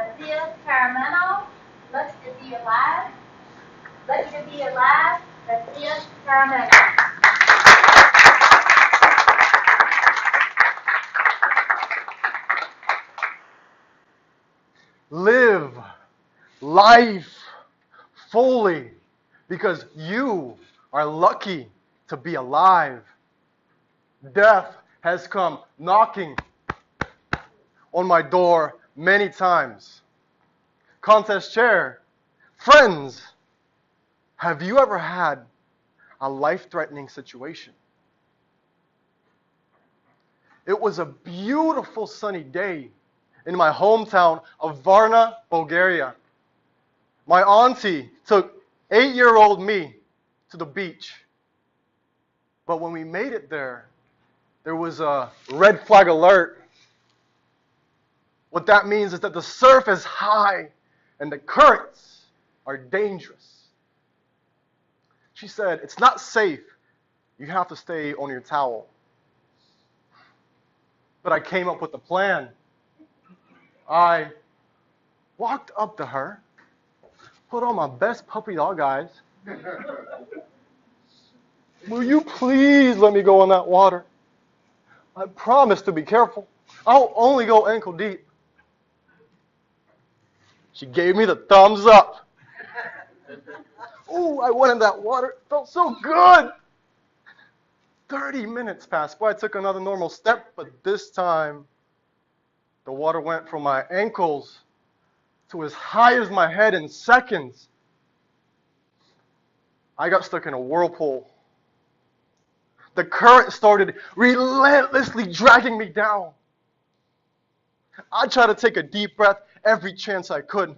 Vassil Karamanov. Lucky to be alive. Lucky to be alive. Vassil Karamanov. Live life fully because you are lucky to be alive. Death has come knocking on my door many times. Contest chair, friends, have you ever had a life-threatening situation? It was a beautiful sunny day in my hometown of Varna, Bulgaria. My auntie took 8-year-old me to the beach. But when we made it there was a red flag alert. What that means is that the surf is high and the currents are dangerous. She said, it's not safe. You have to stay on your towel. But I came up with a plan. I walked up to her, put on my best puppy dog eyes. Will you please let me go in that water? I promise to be careful. I'll only go ankle deep. She gave me the thumbs up. Ooh, I went in that water. It felt so good. 30 minutes passed by. I took another normal step, but this time the water went from my ankles to as high as my head in seconds. I got stuck in a whirlpool. The current started relentlessly dragging me down. I tried to take a deep breath every chance I could.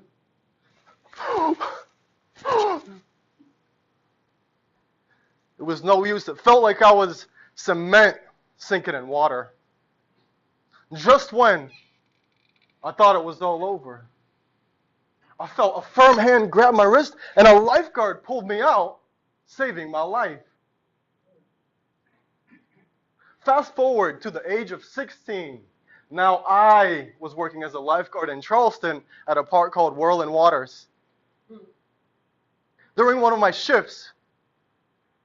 It was no use. It felt like I was cement sinking in water. Just when I thought it was all over, I felt a firm hand grab my wrist and a lifeguard pulled me out, saving my life. Fast forward to the age of 16. Now I was working as a lifeguard in Charleston at a park called Whirling Waters. During one of my shifts,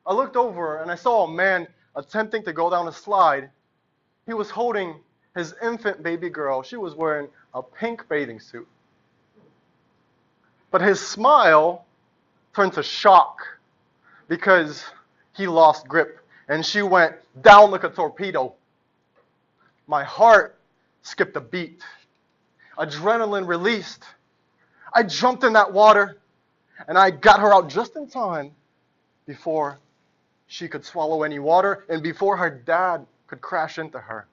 I looked over and I saw a man attempting to go down a slide. He was holding his infant baby girl. She was wearing a pink bathing suit. But his smile turned to shock because he lost grip and she went down like a torpedo. My heart skipped a beat. Adrenaline released. I jumped in that water and I got her out just in time before she could swallow any water and before her dad could crash into her.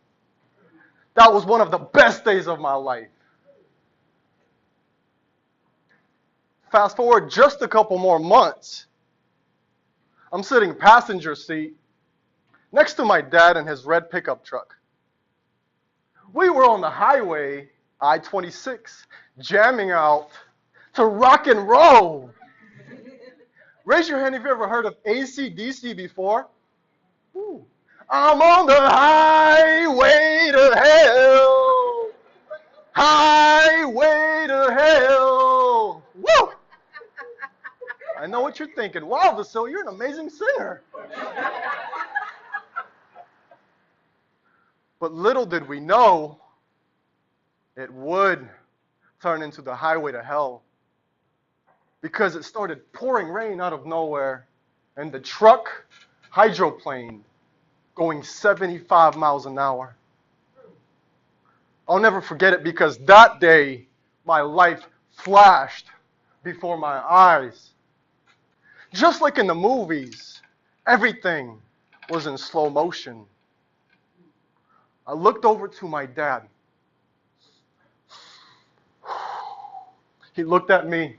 That was one of the best days of my life. Fast forward just a couple more months. I'm sitting passenger seat next to my dad in his red pickup truck. We were on the highway, I-26, jamming out to rock and roll. Raise your hand if you ever heard of AC/DC before. Ooh. I'm on the highway to hell. Highway to hell. Woo! I know what you're thinking. Wow, Vassil, you're an amazing singer. But little did we know, it would turn into the highway to hell. Because it started pouring rain out of nowhere, and the truck hydroplaned going 75 miles an hour. I'll never forget it because that day, my life flashed before my eyes. Just like in the movies, everything was in slow motion. I looked over to my dad. He looked at me.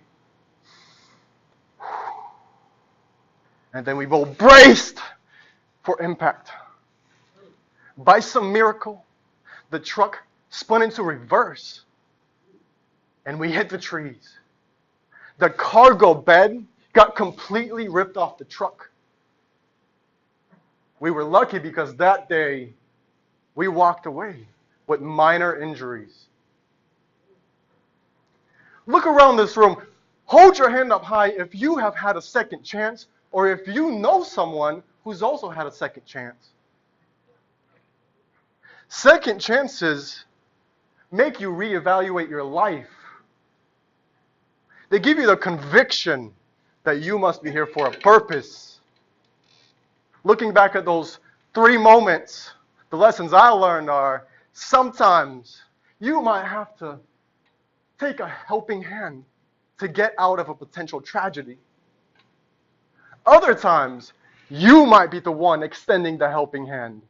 And then we both braced for impact. By some miracle, the truck spun into reverse and we hit the trees. The cargo bed got completely ripped off the truck. We were lucky because that day we walked away with minor injuries. Look around this room. Hold your hand up high if you have had a second chance, or if you know someone who's also had a second chance. Second chances make you reevaluate your life. They give you the conviction that you must be here for a purpose. Looking back at those 3 moments, the lessons I learned are sometimes you might have to take a helping hand to get out of a potential tragedy. Other times, you might be the one extending the helping hand.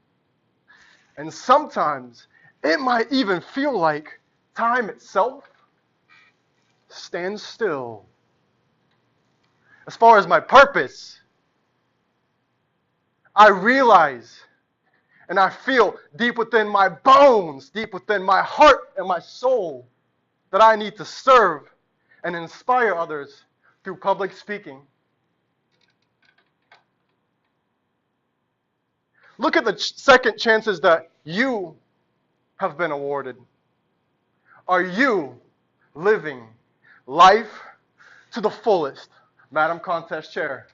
And sometimes, it might even feel like time itself stands still. As far as my purpose, I realize and I feel deep within my bones, deep within my heart and my soul, that I need to serve and inspire others through public speaking. Look at the second chances that you have been awarded. Are you living life to the fullest? Madam Contest Chair.